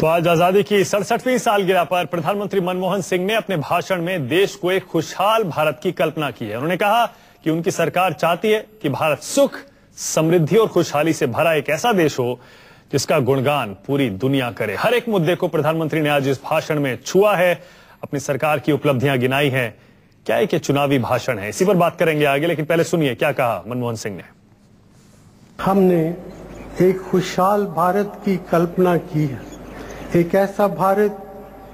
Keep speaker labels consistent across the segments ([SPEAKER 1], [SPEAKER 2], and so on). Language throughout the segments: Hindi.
[SPEAKER 1] तो आज आजादी की 67वीं सालगिरह पर प्रधानमंत्री मनमोहन सिंह ने अपने भाषण में देश को एक खुशहाल भारत की कल्पना की है। उन्होंने कहा कि उनकी सरकार चाहती है कि भारत सुख, समृद्धि और खुशहाली से भरा एक ऐसा देश हो जिसका गुणगान पूरी दुनिया करे। हर एक मुद्दे को प्रधानमंत्री ने आज इस भाषण में छुआ है, अपनी सरकार की उपलब्धियां गिनाई हैं। क्या एक चुनावी भाषण है, इसी पर बात करेंगे आगे, लेकिन पहले सुनिए क्या कहा मनमोहन सिंह ने।
[SPEAKER 2] हमने एक खुशहाल भारत की कल्पना की है, एक ऐसा भारत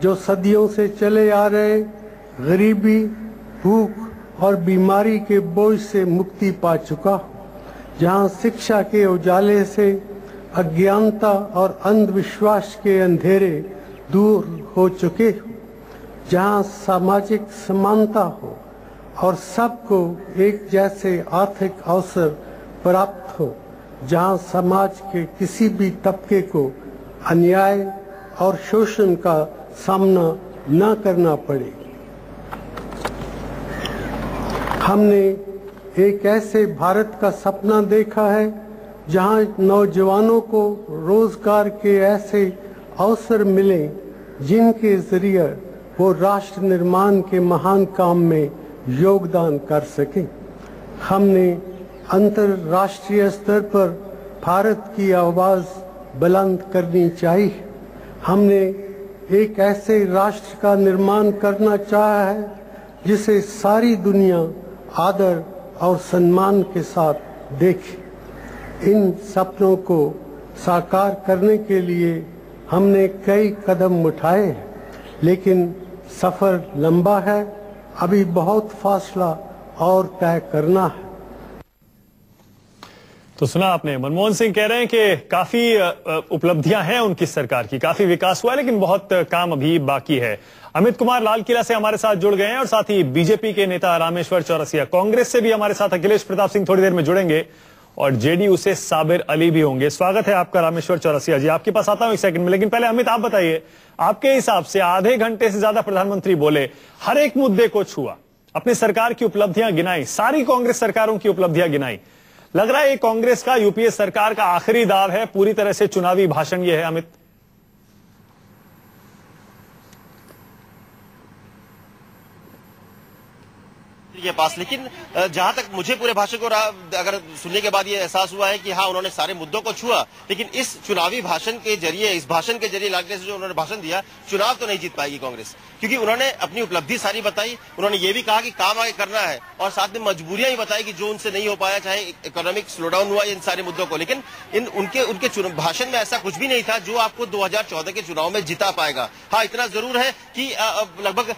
[SPEAKER 2] जो सदियों से चले आ रहे गरीबी, भूख और बीमारी के बोझ से मुक्ति पा चुका, जहां शिक्षा के उजाले से अज्ञानता और अंधविश्वास के अंधेरे दूर हो चुके हो, जहां सामाजिक समानता हो और सबको एक जैसे आर्थिक अवसर प्राप्त हो, जहां समाज के किसी भी तबके को अन्याय और शोषण का सामना न करना पड़े। हमने एक ऐसे भारत का सपना देखा है जहां नौजवानों को रोजगार के ऐसे अवसर मिले जिनके जरिए वो राष्ट्र निर्माण के महान काम में योगदान कर सके। हमने अंतर्राष्ट्रीय स्तर पर भारत की आवाज बुलंद करनी चाहिए। हमने एक ऐसे राष्ट्र का निर्माण करना चाहा है जिसे सारी दुनिया आदर और सम्मान के साथ देखे। इन सपनों को साकार करने के लिए हमने कई कदम उठाए हैं, लेकिन सफर लंबा है, अभी बहुत फासला और तय करना है।
[SPEAKER 1] तो सुना आपने, मनमोहन सिंह कह रहे हैं कि काफी उपलब्धियां हैं उनकी सरकार की, काफी विकास हुआ है, लेकिन बहुत काम अभी बाकी है। अमित कुमार लाल किला से हमारे साथ जुड़ गए हैं और साथ ही बीजेपी के नेता रामेश्वर चौरसिया, कांग्रेस से भी हमारे साथ अखिलेश प्रताप सिंह थोड़ी देर में जुड़ेंगे और जेडीयू से साबिर अली भी होंगे। स्वागत है आपका रामेश्वर चौरसिया जी, आपके पास आता हूं एक सेकंड में, लेकिन पहले अमित आप बताइए, आपके हिसाब से आधे घंटे से ज्यादा प्रधानमंत्री बोले, हर एक मुद्दे को छुआ, अपनी सरकार की उपलब्धियां गिनाई, सारी कांग्रेस सरकारों की उपलब्धियां गिनाई। लग रहा है ये कांग्रेस का, यूपीए सरकार का आखिरी दाव है, पूरी तरह से चुनावी भाषण ये है अमित।
[SPEAKER 3] के पास, लेकिन जहां तक मुझे पूरे भाषण को अगर सुनने के बाद ये एहसास हुआ है कि हाँ, उन्होंने सारे मुद्दों को छुआ, लेकिन इस चुनावी भाषण के जरिए, इस भाषण के जरिए लागने से जो उन्होंने भाषण दिया, चुनाव तो नहीं जीत पाएगी कांग्रेस, क्योंकि उन्होंने अपनी उपलब्धि सारी बताई। उन्होंने ये भी कहा कि काम आगे करना है और साथ में मजबूरियां ही बताई कि जो उनसे नहीं हो पाया, चाहे इकोनॉमिक स्लोडाउन हुआ, इन सारे मुद्दों को। लेकिन उनके भाषण में ऐसा कुछ भी नहीं था जो आपको 2014 के चुनाव में जिता पाएगा। हाँ, इतना जरूर है कि लगभग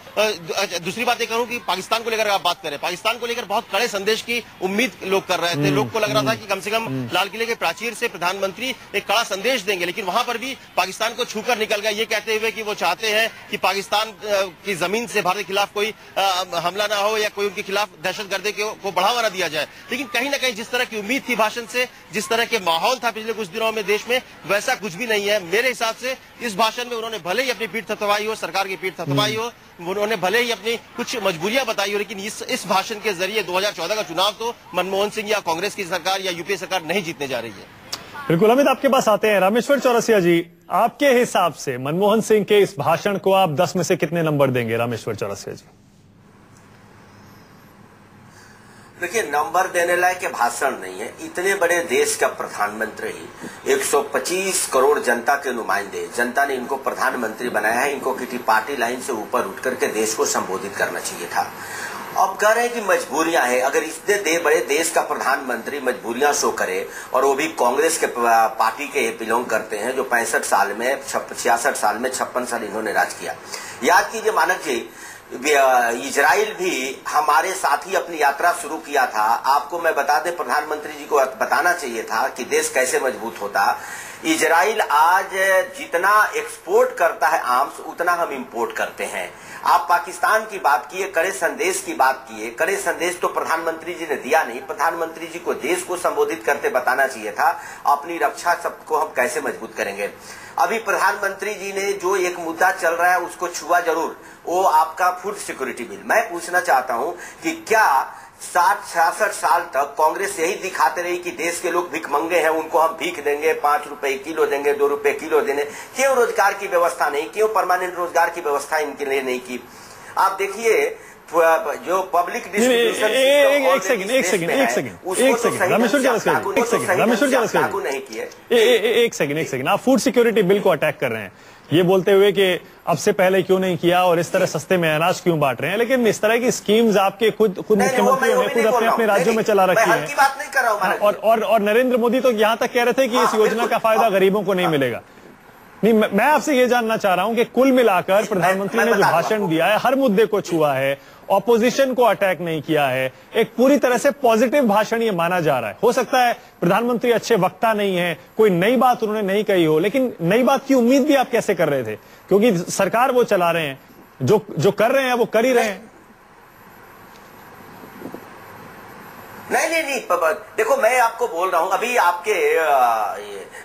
[SPEAKER 3] दूसरी बात ये करूं कि पाकिस्तान को लेकर आप बात करें, पाकिस्तान को लेकर बहुत कड़े संदेश की उम्मीद लोग कर रहे थे। लोग को लग रहा था कि कम से कम लाल किले के प्राचीर से प्रधानमंत्री एक कड़ा संदेश देंगे, लेकिन वहां पर भी पाकिस्तान को छूकर निकल गया, ये कहते हुए कि वो चाहते हैं कि पाकिस्तान की जमीन से भारत के खिलाफ कोई हमला ना हो या कोई उनके खिलाफ दहशतगर्दी को बढ़ावा ना दिया जाए। लेकिन कहीं ना कहीं जिस तरह की उम्मीद थी भाषण से, जिस तरह के माहौल था पिछले कुछ दिनों में देश में, वैसा कुछ भी नहीं है। मेरे हिसाब से इस भाषण में उन्होंने भले ही अपनी पीठ थपथपाई हो, सरकार की पीठ थपथपाई हो, उन्होंने भले ही अपनी कुछ मजबूरियां बताई हो, लेकिन इस भाषण के जरिए 2014 का चुनाव तो मनमोहन सिंह या कांग्रेस की सरकार या यूपीए सरकार नहीं जीतने जा रही है।
[SPEAKER 1] बिल्कुल अमित, आपके पास आते हैं। रामेश्वर चौरसिया जी, आपके हिसाब से मनमोहन सिंह के इस भाषण को आप 10 में से कितने नंबर देंगे? रामेश्वर चौरसिया जी।
[SPEAKER 4] देखिए, नंबर देने लायक के भाषण नहीं है। इतने बड़े देश का प्रधानमंत्री, 125 करोड़ जनता के नुमाइंदे, जनता ने इनको प्रधानमंत्री बनाया है, इनको किसी पार्टी लाइन से ऊपर उठ करके देश को संबोधित करना चाहिए था। अब कह रहे हैं कि मजबूरियां हैं। अगर इतने बड़े देश का प्रधानमंत्री मजबूरियां शो करे, और वो भी कांग्रेस के पार्टी के बिलोंग करते हैं, जो 65 साल में 66 साल में 56 साल इन्होंने राज किया। याद कीजिए मानक जी, इजराइल भी हमारे साथ ही अपनी यात्रा शुरू किया था। आपको मैं बता दें, प्रधानमंत्री जी को बताना चाहिए था कि देश कैसे मजबूत होता। इजराइल आज जितना एक्सपोर्ट करता है आर्म्स, उतना हम इंपोर्ट करते हैं। आप पाकिस्तान की बात किए, कड़े संदेश की बात किए, कड़े संदेश तो प्रधानमंत्री जी ने दिया नहीं। प्रधानमंत्री जी को देश को संबोधित करते बताना चाहिए था अपनी रक्षा सबको हम कैसे मजबूत करेंगे। अभी प्रधानमंत्री जी ने जो एक मुद्दा चल रहा है उसको छुआ जरूर, वो आपका फूड सिक्योरिटी बिल। मैं पूछना चाहता हूं कि क्या 60-66 साल तक कांग्रेस यही दिखाते रही कि देश के लोग भिखमंगे हैं, उनको हम भीख देंगे, 5 रुपए किलो देंगे, 2 रुपए किलो देंगे। क्यों रोजगार की व्यवस्था नहीं, क्यों परमानेंट रोजगार की व्यवस्था इनके लिए नहीं की? आप देखिए जो पब्लिक डिस्ट्रीब्यूशन
[SPEAKER 1] एक सेकंड, आप फूड सिक्योरिटी बिल को अटैक कर रहे हैं ये बोलते हुए कि अब से पहले क्यों नहीं किया और इस तरह सस्ते में अनाज क्यों बांट रहे हैं, लेकिन इस तरह की स्कीम्स आपके खुद मुख्यमंत्रियों ने खुद अपने अपने राज्यों में चला रखी है। और नरेंद्र मोदी तो यहां तक कह रहे थे कि इस योजना का फायदा गरीबों को नहीं मिलेगा। नहीं, मैं आपसे ये जानना चाह रहा हूं कि कुल मिलाकर प्रधानमंत्री ने जो भाषण दिया है हर मुद्दे को छुआ है, ऑपोजिशन को अटैक नहीं किया है, एक पूरी तरह से पॉजिटिव भाषण ये माना जा रहा है। हो सकता है प्रधानमंत्री अच्छे वक्ता नहीं है, कोई नई बात उन्होंने नहीं कही हो, लेकिन नई बात की उम्मीद भी आप कैसे कर रहे थे? क्योंकि सरकार वो चला रहे हैं, जो कर रहे हैं वो कर ही रहे हैं।
[SPEAKER 4] नहीं, देखो मैं आपको बोल रहा हूं, अभी आपके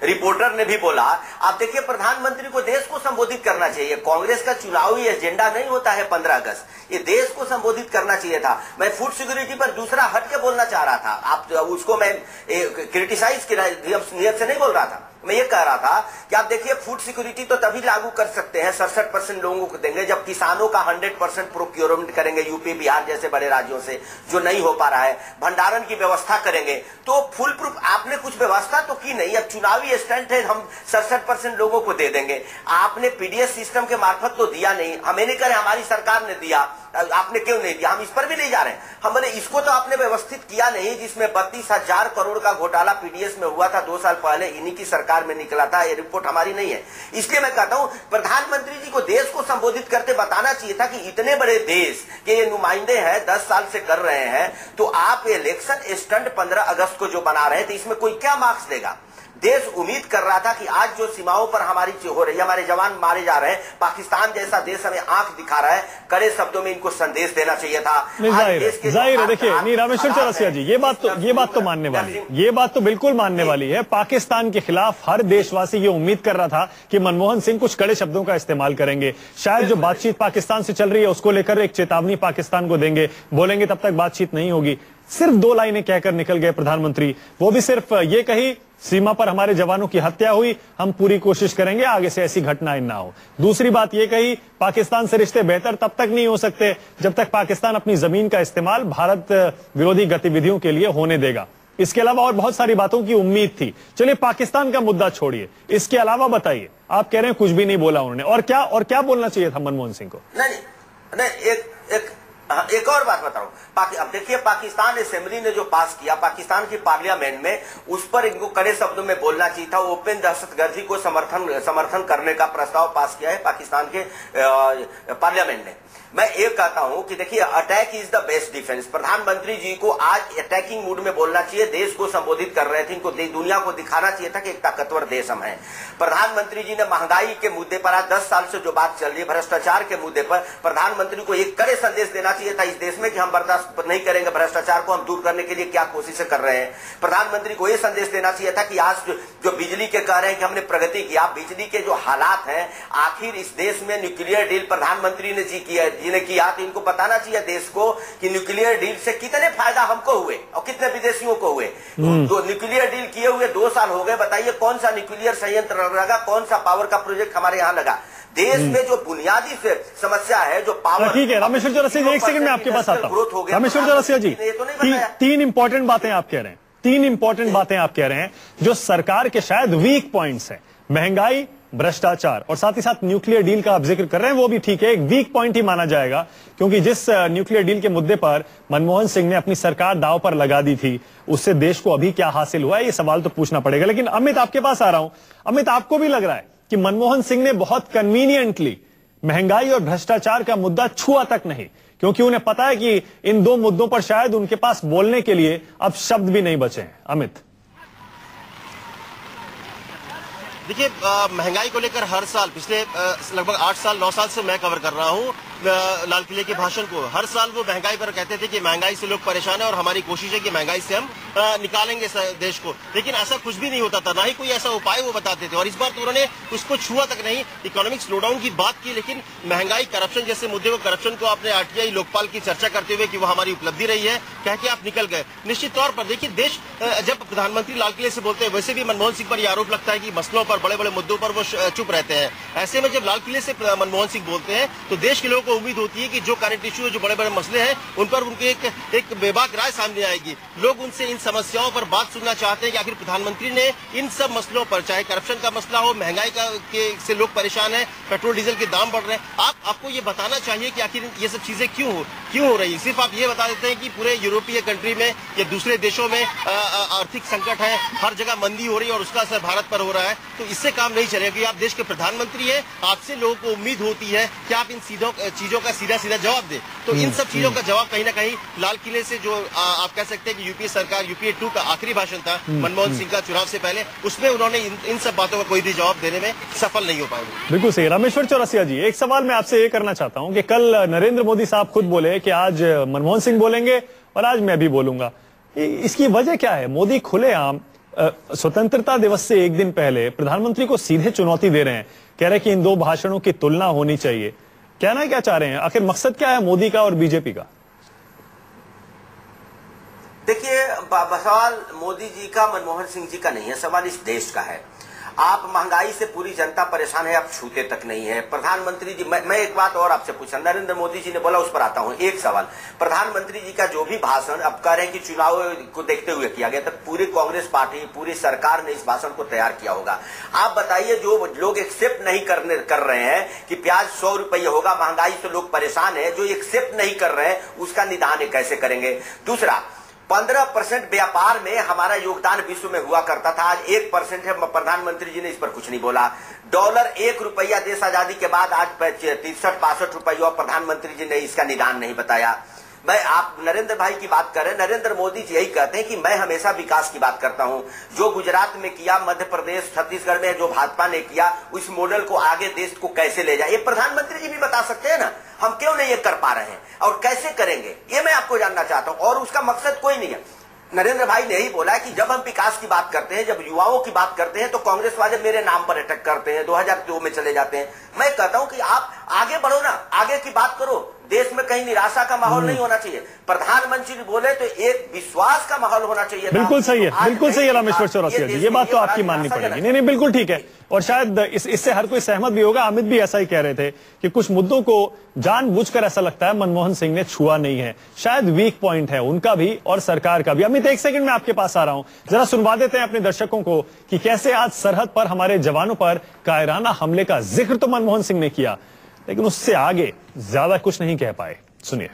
[SPEAKER 4] रिपोर्टर ने भी बोला, आप देखिए प्रधानमंत्री को देश को संबोधित करना चाहिए। कांग्रेस का चुनावी एजेंडा नहीं होता है 15 अगस्त, ये देश को संबोधित करना चाहिए था। मैं फूड सिक्योरिटी पर दूसरा हट के बोलना चाह रहा था, आप उसको मैं क्रिटिसाइज नियत से नहीं बोल रहा था। मैं ये कह रहा था कि आप देखिए फूड सिक्योरिटी तो तभी लागू कर सकते हैं, 67% लोगों को देंगे जब किसानों का 100% प्रोक्योरमेंट करेंगे यूपी बिहार जैसे बड़े राज्यों से, जो नहीं हो पा रहा है। भंडारण की व्यवस्था करेंगे तो फुल प्रूफ। आपने कुछ व्यवस्था तो की नहीं, अब चुनावी स्टंट है, हम 67% लोगों को दे देंगे। आपने पीडीएस सिस्टम के मार्फत तो दिया नहीं, हमें नहीं करे, हमारी सरकार ने दिया, आपने क्यों नहीं दिया? हम इस पर भी नहीं जा रहे हैं, हमने इसको तो आपने व्यवस्थित किया नहीं, जिसमें 32,000 करोड़ का घोटाला पीडीएस में हुआ था 2 साल पहले, इन्हीं की सरकार में निकला था। ये रिपोर्ट हमारी नहीं है। इसलिए मैं कहता हूं प्रधानमंत्री जी को देश को संबोधित करते बताना चाहिए था कि इतने बड़े देश के ये नुमाइंदे हैं, 10 साल से कर रहे हैं, तो आप इलेक्शन स्टंट 15 अगस्त को जो बना रहे थे, इसमें कोई क्या मार्क्स देगा? देश उम्मीद कर रहा था कि आज जो सीमाओं पर हमारी हो रही है, हमारे जवान मारे जा रहे हैं, पाकिस्तान जैसा देश हमें आंख दिखा रहा है, कड़े शब्दों में इनको संदेश देना चाहिए था।
[SPEAKER 1] जाहिर है, देखिए नहीं रामेश्वर चौरसिया जी, ये बात तो मानने वाली, ये बात तो बिल्कुल मानने वाली है। पाकिस्तान के खिलाफ हर देशवासी ये उम्मीद कर रहा था कि मनमोहन सिंह कुछ कड़े शब्दों का इस्तेमाल करेंगे, शायद जो बातचीत पाकिस्तान से चल रही है उसको लेकर एक चेतावनी पाकिस्तान को देंगे, बोलेंगे तब तक बातचीत नहीं होगी। सिर्फ 2 लाइनें कहकर निकल गए प्रधानमंत्री, वो भी सिर्फ ये कही सीमा पर हमारे जवानों की हत्या हुई, हम पूरी कोशिश करेंगे आगे से ऐसी घटनाएं ना हो। दूसरी बात ये कही पाकिस्तान से रिश्ते बेहतर तब तक नहीं हो सकते जब तक पाकिस्तान अपनी जमीन का इस्तेमाल भारत विरोधी गतिविधियों के लिए होने देगा। इसके अलावा और बहुत सारी बातों की उम्मीद थी। चलिए पाकिस्तान का मुद्दा छोड़िए, इसके अलावा बताइए, आप कह रहे हैं कुछ भी नहीं बोला उन्होंने, और क्या बोलना चाहिए था मनमोहन सिंह को?
[SPEAKER 4] नहीं, एक और बात बताऊं, अब देखिए पाकिस्तान असेंबली ने जो पास किया, पाकिस्तान की पार्लियामेंट में, उस पर इनको कड़े शब्दों में बोलना चाहिए था। ओपन दहशतगर्दी को समर्थन करने का प्रस्ताव पास किया है पाकिस्तान के पार्लियामेंट ने। मैं ये कहता हूं कि देखिए attack is the best defence. प्रधानमंत्री जी को आज अटैकिंग मूड में बोलना चाहिए, देश को संबोधित कर रहे थे, इनको दुनिया को दिखाना चाहिए था कि एक ताकतवर देश हम हैं। प्रधानमंत्री जी ने महंगाई के मुद्दे पर आज 10 साल से जो बात चल रही है, भ्रष्टाचार के मुद्दे पर प्रधानमंत्री को एक कड़े संदेश देना चाहिए था इस देश में कि हम बर्दाश्त नहीं करेंगे, भ्रष्टाचार को हम दूर करने के लिए क्या कोशिशें कर रहे हैं। प्रधानमंत्री को यह संदेश देना चाहिए था कि आज जो बिजली के कह रहे हैं कि हमने प्रगति किया, बिजली के जो हालात हैं, आखिर इस देश में न्यूक्लियर डील प्रधानमंत्री ने जिन्हें किया, तो इनको बताना चाहिए देश को कि न्यूक्लियर डील से कितने फायदा हमको हुए और कितने विदेशियों को हुए। तो न्यूक्लियर डील किए हुए 2 साल हो गए, बताइए कौन सा न्यूक्लियर संयंत्र लगा, कौन सा पावर का प्रोजेक्ट हमारे यहाँ लगा। देश में जो बुनियादी समस्या है, जो पावर।
[SPEAKER 1] ठीक है रामेश्वर चौरसिया जी, 1 सेकंड में आपके पास आता हूं। रामेश्वर चौरसिया जी, 3 इंपॉर्टेंट बातें आप कह रहे हैं, 3 इंपॉर्टेंट बातें आप कह रहे हैं जो सरकार के शायद वीक पॉइंट्स हैं, महंगाई, भ्रष्टाचार और साथ ही साथ न्यूक्लियर डील का आप जिक्र कर रहे हैं, वो भी ठीक है, एक वीक पॉइंट ही माना जाएगा, क्योंकि जिस न्यूक्लियर डील के मुद्दे पर मनमोहन सिंह ने अपनी सरकार दांव पर लगा दी थी, उससे देश को अभी क्या हासिल हुआ है, ये सवाल तो पूछना पड़ेगा। लेकिन अमित आपके पास आ रहा हूं। अमित, आपको भी लग रहा है कि मनमोहन सिंह ने बहुत कन्वीनियंटली महंगाई और भ्रष्टाचार का मुद्दा छुआ तक नहीं, क्योंकि उन्हें पता है कि इन 2 मुद्दों पर शायद उनके पास बोलने के लिए अब शब्द भी नहीं बचे हैं? अमित,
[SPEAKER 3] देखिए महंगाई को लेकर हर साल पिछले लगभग 8 साल 9 साल से मैं कवर कर रहा हूं। लाल किले के भाषण को। हर साल वो महंगाई पर कहते थे कि महंगाई से लोग परेशान है और हमारी कोशिश है कि महंगाई से हम निकालेंगे देश को, लेकिन ऐसा कुछ भी नहीं होता था, ना ही कोई ऐसा उपाय वो बताते थे। और इस बार तो उन्होंने उसको छुआ तक नहीं, इकोनॉमिक स्लोडाउन की बात की, लेकिन महंगाई, करप्शन जैसे मुद्दे को, करप्शन को आपने आरटीआई लोकपाल की चर्चा करते हुए कि वो हमारी उपलब्धि रही है कह के आप निकल गए। निश्चित तौर पर देखिए, देश जब प्रधानमंत्री लाल किले से बोलते हैं, वैसे भी मनमोहन सिंह पर यह आरोप लगता है कि मसलों पर, बड़े बड़े मुद्दों पर वो चुप रहते हैं। ऐसे में जब लाल किले से मनमोहन सिंह बोलते हैं तो देश के लोगों को उम्मीद होती है कि जो करंट इश्यू है, जो बड़े बड़े मसले हैं, उन पर उनके एक बेबाक राय सामने आएगी। लोग उनसे इन समस्याओं पर बात सुनना चाहते हैं कि आखिर प्रधानमंत्री ने इन सब मसलों पर, चाहे करप्शन का मसला हो, महंगाई से लोग परेशान हैं, पेट्रोल डीजल के दाम बढ़ रहे हैं, आपको ये बताना चाहिए कि आखिर ये सब चीजें क्यों हो रही है। सिर्फ आप ये बता देते हैं कि पूरे यूरोपीय कंट्री में या दूसरे देशों में आर्थिक संकट है, हर जगह मंदी हो रही है और उसका असर भारत पर हो रहा है, तो इससे काम नहीं चलेगा। क्योंकि आप देश के प्रधानमंत्री हैं, आपसे लोगों को उम्मीद होती है कि आप इन चीजों का सीधा सीधा जवाब दें। तो इन सब चीजों का जवाब कहीं ना कहीं लाल किले से, जो आप कह सकते हैं कि यूपीए सरकार, यूपीए 2 का आखिरी भाषण था मनमोहन सिंह का चुनाव से पहले, उसमें उन्होंने इन सब बातों का कोई भी जवाब देने में सफल नहीं हो पाए।
[SPEAKER 1] बिल्कुल सही। रामेश्वर चौरसिया जी, एक सवाल मैं आपसे ये करना चाहता हूं कि कल नरेंद्र मोदी साहब खुद बोले कि आज मनमोहन सिंह बोलेंगे और आज मैं भी बोलूंगा। इसकी वजह क्या है? मोदी खुलेआम स्वतंत्रता दिवस से एक दिन पहले प्रधानमंत्री को सीधे चुनौती दे रहे हैं, कह रहे हैं कि इन दो भाषणों की तुलना होनी चाहिए। कहना क्या चाह रहे हैं? आखिर मकसद क्या है मोदी का और बीजेपी का?
[SPEAKER 4] देखिए, सवाल मोदी जी का, मनमोहन सिंह जी का नहीं है, सवाल इस देश का है। आप महंगाई से पूरी जनता परेशान है, आप छूते तक नहीं है। प्रधानमंत्री जी, मैं एक बात और आपसे पूछा, नरेंद्र मोदी जी ने बोला, उस पर आता हूं। एक सवाल, प्रधानमंत्री जी का जो भी भाषण अब कह रहे हैं कि चुनाव को देखते हुए किया गया, तब पूरी कांग्रेस पार्टी, पूरी सरकार ने इस भाषण को तैयार किया होगा। आप बताइए, जो लोग एक्सेप्ट नहीं कर रहे हैं कि प्याज 100 रुपये होगा, महंगाई से लोग परेशान है, जो एक्सेप्ट नहीं कर रहे हैं, उसका निदान कैसे करेंगे? दूसरा, 15% व्यापार में हमारा योगदान विश्व में हुआ करता था, आज 1% है। प्रधानमंत्री जी ने इस पर कुछ नहीं बोला। डॉलर 1 रुपया देश आजादी के बाद आज 63-62 रुपये, और प्रधानमंत्री जी ने इसका निदान नहीं बताया। आप नरेंद्र भाई की बात करें, नरेंद्र मोदी जी यही कहते हैं कि मैं हमेशा विकास की बात करता हूं। जो गुजरात में किया, मध्य प्रदेश, छत्तीसगढ़ में जो भाजपा ने किया, उस मॉडल को आगे देश को कैसे ले जाए, ये प्रधानमंत्री जी भी बता सकते हैं ना। हम क्यों नहीं ये कर पा रहे हैं और कैसे करेंगे, ये मैं आपको जानना चाहता हूं। और उसका मकसद कोई नहीं है। नरेंद्र भाई ने यही बोला कि जब हम विकास की बात करते हैं, जब युवाओं की बात करते हैं, तो कांग्रेस वाले मेरे नाम पर अटैक करते हैं, 2002 में चले जाते हैं। मैं कहता हूं कि आप आगे बढ़ो ना, आगे की बात करो। देश में कहीं निराशा का माहौल नहीं होना चाहिए। प्रधानमंत्री बोले तो एक विश्वास का माहौल होना चाहिए।
[SPEAKER 1] बिल्कुल सही है, बिल्कुल सही है रामेश्वर चौरसिया जी, ये बात तो आपकी माननी पड़ेगी। नहीं, बिल्कुल ठीक है। और शायद इससे हर कोई सहमत भी होगा। अमित भी ऐसा ही कह रहे थे कि कुछ मुद्दों को जानबूझकर ऐसा लगता है मनमोहन सिंह ने छुआ नहीं है। शायद वीक पॉइंट है उनका भी और सरकार का भी। अमित, एक सेकंड में आपके पास आ रहा हूं, जरा सुनवा देते हैं अपने दर्शकों को कि कैसे आज सरहद पर हमारे जवानों पर कायराना हमले का जिक्र तो मनमोहन सिंह ने किया, लेकिन उससे आगे ज्यादा कुछ नहीं कह पाए। सुनिए।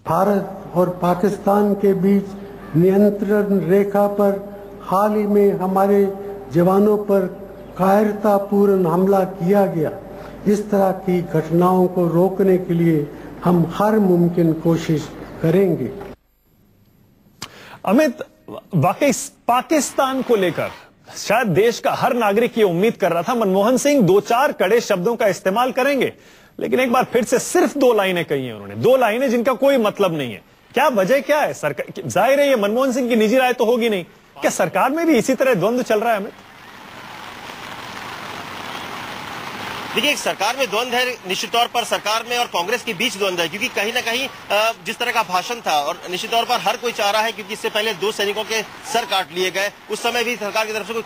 [SPEAKER 2] भारत और पाकिस्तान के बीच नियंत्रण रेखा पर हाल ही में हमारे जवानों पर कायरतापूर्ण हमला किया गया। इस तरह की घटनाओं को रोकने के लिए हम हर मुमकिन कोशिश करेंगे।
[SPEAKER 1] अमित, वाकई पाकिस्तान को लेकर शायद देश का हर नागरिक ये उम्मीद कर रहा था मनमोहन सिंह 2-4 कड़े शब्दों का इस्तेमाल करेंगे, लेकिन एक बार फिर से सिर्फ 2 लाइनें कही हैं उन्होंने, 2 लाइनें जिनका कोई मतलब नहीं है। क्या वजह क्या है? सरकार, जाहिर है ये मनमोहन सिंह की निजी राय तो होगी नहीं, क्या सरकार में भी इसी तरह द्वंद्व चल रहा है? अमित,
[SPEAKER 3] देखिए, सरकार में द्वंद्व है, निश्चित तौर पर सरकार में और कांग्रेस के बीच द्वंद्व है, क्योंकि कहीं ना कहीं जिस तरह का भाषण था, और निश्चित तौर पर हर कोई चाह रहा है, क्योंकि इससे पहले 2 सैनिकों के सर काट लिए गए, उस समय भी सरकार की तरफ से कोई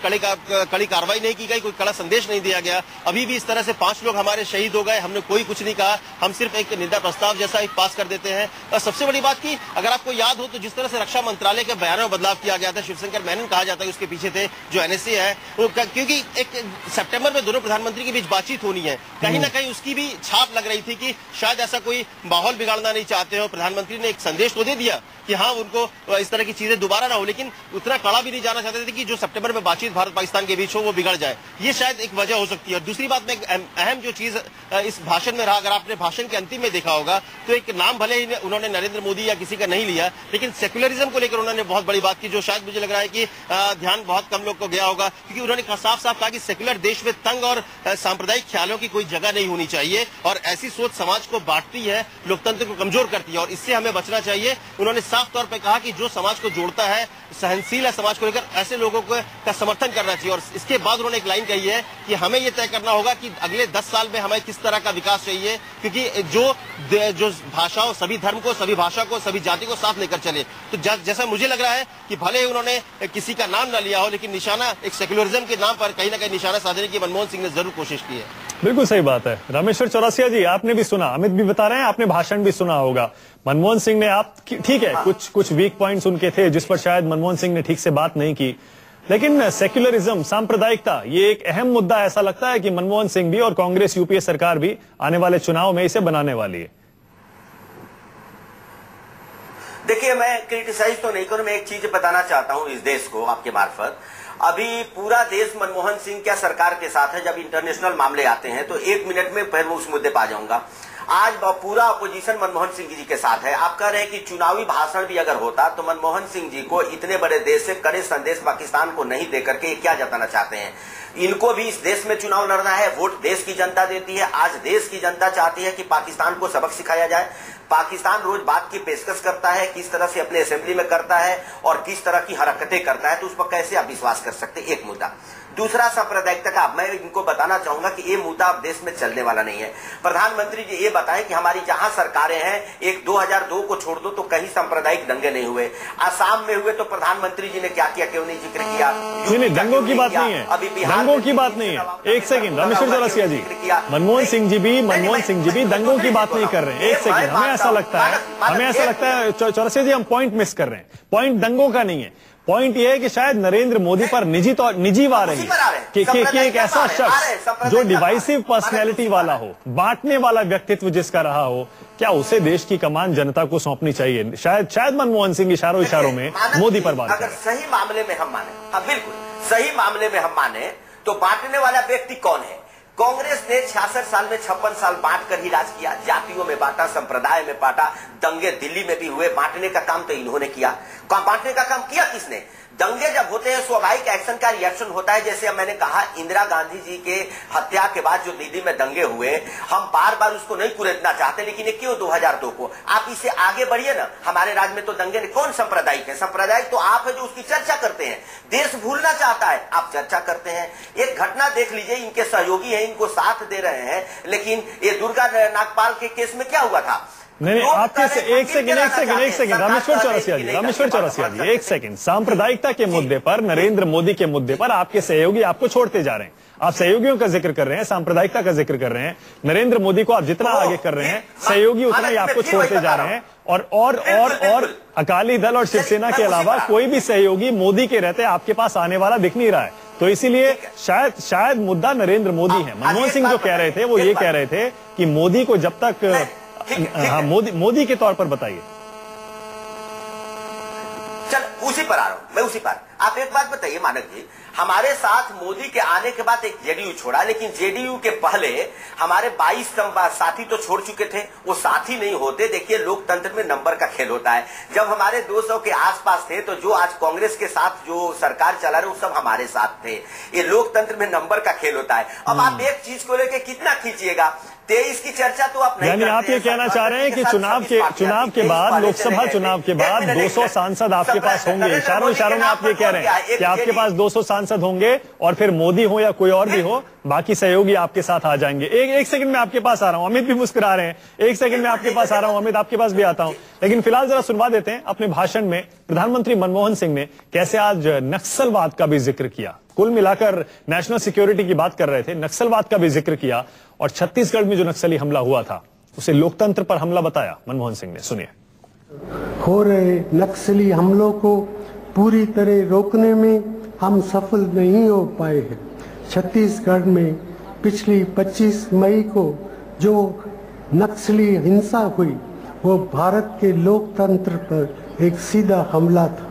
[SPEAKER 3] कड़ी कार्रवाई नहीं की गई, कोई कड़ा संदेश नहीं दिया गया। अभी भी इस तरह से 5 लोग हमारे शहीद हो गए, हमने कोई कुछ नहीं कहा, हम सिर्फ एक निंदा प्रस्ताव जैसा एक पास कर देते हैं। और सबसे बड़ी बात की, अगर आपको याद हो तो जिस तरह से रक्षा मंत्रालय के बयानों में बदलाव किया गया था, शिवशंकर मेनन कहा जाता है उसके पीछे थे, जो एनएसए है, क्योंकि एक सितंबर में दोनों प्रधानमंत्री के बीच बातचीत होनी है, कहीं ना कहीं उसकी भी छाप लग रही थी कि शायद ऐसा कोई माहौल बिगाड़ना नहीं चाहते हो। प्रधानमंत्री ने एक संदेश तो दे दिया कि हाँ, उनको इस तरह की चीजें दोबारा ना हो, लेकिन उतना कड़ा भी नहीं जाना चाहते थे कि जो सितंबर में बातचीत भारत पाकिस्तान के बीच हो वो बिगड़ जाए। ये शायद एक वजह हो सकती है। और दूसरी बात में एक अहम जो चीज इस भाषण में रहा, अगर आपने भाषण के अंतिम में देखा होगा, तो एक नाम भले ही उन्होंने नरेंद्र मोदी या किसी का नहीं लिया, लेकिन सेक्युलरिज्म को लेकर उन्होंने बहुत बड़ी बात की, जो शायद मुझे लग रहा है कि ध्यान बहुत कम लोग को गया होगा, क्योंकि उन्होंने साफ साफ कहा कि सेक्युलर देश में तंग और सांप्रदायिक ख्यालों की कोई जगह नहीं होनी चाहिए और ऐसी सोच समाज को बांटती है, लोकतंत्र को कमजोर करती है और इससे हमें बचना चाहिए। उन्होंने साफ तौर पर कहा कि जो समाज को जोड़ता है, सहनशील है समाज को लेकर, ऐसे लोगों का समर्थन करना चाहिए। और इसके बाद उन्होंने एक लाइन कही है कि हमें यह तय करना होगा कि अगले 10 साल में हमें किस तरह का विकास चाहिए, क्योंकि जो भाषाओं, सभी धर्म को, सभी भाषा को, सभी जाति को साथ लेकर चले। तो जैसा मुझे लग रहा है कि भले ही उन्होंने किसी का नाम न लिया हो, लेकिन निशाना एक सेक्युलरिज्म के नाम पर कहीं ना कहीं निशाना साधने की मनमोहन सिंह ने जरूर कोशिश की है।
[SPEAKER 1] बिल्कुल सही बात है। रामेश्वर चौरसिया जी, आपने भी सुना, अमित भी बता रहे हैं, आपने भाषण भी सुना होगा। मनमोहन सिंह ने, आप ठीक है, कुछ वीक पॉइंट्स उनके थे जिस पर शायद मनमोहन सिंह ने ठीक से बात नहीं की, लेकिन सेक्युलरिज्म, सांप्रदायिकता, ये एक अहम मुद्दा ऐसा लगता है कि मनमोहन सिंह भी और कांग्रेस यूपीए सरकार भी आने वाले चुनाव में इसे बनाने वाली है।
[SPEAKER 4] देखिए, मैं क्रिटिसाइज तो नहीं करूं, मैं एक चीज बताना चाहता हूं इस देश को आपके मार्फत। अभी पूरा देश मनमोहन सिंह क्या सरकार के साथ है। जब इंटरनेशनल मामले आते हैं तो 1 मिनट में फिर मैं उस मुद्दे पर आ जाऊंगा। आज पूरा अपोजिशन मनमोहन सिंह जी के साथ है। आप कह रहे हैं कि चुनावी भाषण भी अगर होता तो मनमोहन सिंह जी को इतने बड़े देश से कड़े संदेश पाकिस्तान को नहीं देकर के क्या जताना चाहते हैं। इनको भी इस देश में चुनाव लड़ना है, वोट देश की जनता देती है। आज देश की जनता चाहती है कि पाकिस्तान को सबक सिखाया जाए। पाकिस्तान रोज बात की पेशकश करता है, किस तरह से अपने असेंबली में करता है और किस तरह की हरकतें करता है, तो उस पर कैसे आप विश्वास कर सकते, एक मुद्दा। दूसरा, सांप्रदायिकता का मैं इनको बताना चाहूंगा कि ये मुद्दा अब देश में चलने वाला नहीं है। प्रधानमंत्री जी ये बताएं कि हमारी जहां सरकारें हैं, एक 2002 को छोड़ दो तो कहीं सांप्रदायिक दंगे नहीं हुए। आसाम में हुए तो प्रधानमंत्री जी ने क्या किया, क्यों नहीं जिक्र किया?
[SPEAKER 1] नहीं, दंगों की बात नहीं है, अभी दंगों की बात नहीं है। एक सेकंड, रामेश्वर चौरसिया जी, मनमोहन सिंह जी भी दंगों की बात नहीं कर रहे हैं। एक सेकंड, हमें ऐसा लगता है चौरसिया जी, हम पॉइंट मिस कर रहे हैं। पॉइंट दंगों का नहीं है, पॉइंट ये है कि शायद नरेंद्र मोदी पर निजी वार है कि एक ऐसा शख्स जो डिवाइसिव पर्सनैलिटी वाला हो, बांटने वाला व्यक्तित्व जिसका रहा हो, क्या उसे देश की कमान जनता को सौंपनी चाहिए? शायद मनमोहन सिंह इशारों में मोदी पर बात
[SPEAKER 4] अगर सही मामले में हम माने, हाँ बिल्कुल सही मामले में हम माने, तो बांटने वाला व्यक्ति कौन है? कांग्रेस ने 66 साल में 56 साल बांट कर ही राज किया। जातियों में बांटा, संप्रदाय में बांटा, दंगे दिल्ली में भी हुए। बांटने का काम तो इन्होंने किया। बांटने का काम किया किसने? दंगे जब होते हैं स्वाभाविक एक्शन का रिएक्शन होता है। जैसे मैंने कहा, इंदिरा गांधी जी के हत्या के बाद जो दिल्ली में दंगे हुए, हम बार बार उसको नहीं कुरेदना चाहते, लेकिन ये क्यों 2002 को? आप इससे आगे बढ़िए ना। हमारे राज्य में तो दंगे कौन सांप्रदायिक है? सांप्रदायिक तो आप है जो उसकी चर्चा करते हैं। देश भूलना चाहता है, आप चर्चा करते हैं। एक घटना देख लीजिए, इनके सहयोगी हैं, इनको साथ दे रहे हैं, लेकिन ये दुर्गा नागपाल के केस में क्या हुआ था?
[SPEAKER 1] नहीं, आपके से एक सेकंड रामेश्वर चौरसिया जी, एक सेकंड। सांप्रदायिकता के मुद्दे पर, नरेंद्र मोदी के मुद्दे पर आपके सहयोगी आपको छोड़ते जा रहे हैं। आप सहयोगियों का जिक्र कर रहे हैं, सांप्रदायिकता का जिक्र कर रहे हैं। नरेंद्र मोदी को आप जितना आगे कर रहे हैं, सहयोगी उतना ही आपको छोड़ते जा रहे हैं। और अकाली दल और शिवसेना के अलावा कोई भी सहयोगी मोदी के रहते आपके पास आने वाला दिख नहीं रहा है। तो इसीलिए शायद मुद्दा नरेंद्र मोदी है। मनमोहन सिंह जो कह रहे थे वो ये कह रहे थे कि मोदी को जब तक, हाँ, मोदी के तौर पर बताइए।
[SPEAKER 4] चल उसी पर आ रहा हूं मैं, उसी पर। आप एक बात बताइए मानक जी, हमारे साथ मोदी के आने के बाद एक जेडीयू छोड़ा, लेकिन जेडीयू के पहले हमारे 22 साथी तो छोड़ चुके थे। वो साथी नहीं होते। देखिए, लोकतंत्र में नंबर का खेल होता है। जब हमारे 200 के आसपास थे, तो जो आज कांग्रेस के साथ जो सरकार चला रहे वो सब हमारे साथ थे। ये लोकतंत्र में नंबर का खेल होता है। अब आप एक चीज को लेकर कितना खींचिएगा? 23 की चर्चा तो आप नहीं
[SPEAKER 1] यानी आप ये कहना चाह रहे हैं कि चुनाव के बाद, लोकसभा चुनाव के बाद 200 सांसद आपके पास होंगे। इशारों में आप ये कह रहे हैं कि आपके पास 200 सांसद होंगे और फिर मोदी हो या कोई और भी हो, बाकी सहयोगी आपके साथ आ जाएंगे। एक सेकंड में आपके पास आ रहा हूं। अमित भी मुस्कुरा रहे हैं। एक सेकंड में आपके पास आ रहा हूं। अमित, आपके पास भी आता हूं, लेकिन फिलहाल जरा सुनवा देते हैं अपने भाषण में प्रधानमंत्री मनमोहन सिंह ने कैसे आज नक्सलवाद का भी जिक्र किया। कुल मिलाकर नेशनल सिक्योरिटी की बात कर रहे थे, नक्सलवाद का भी जिक्र किया और छत्तीसगढ़ में जो नक्सली हमला हुआ था उसे लोकतंत्र पर हमला बताया मनमोहन सिंह ने। सुनिए।
[SPEAKER 2] हो रहे नक्सली हमलों को पूरी तरह रोकने में हम सफल नहीं हो पाए हैं। छत्तीसगढ़ में पिछली 25 मई को जो नक्सली हिंसा हुई वो भारत के लोकतंत्र पर एक सीधा हमला था।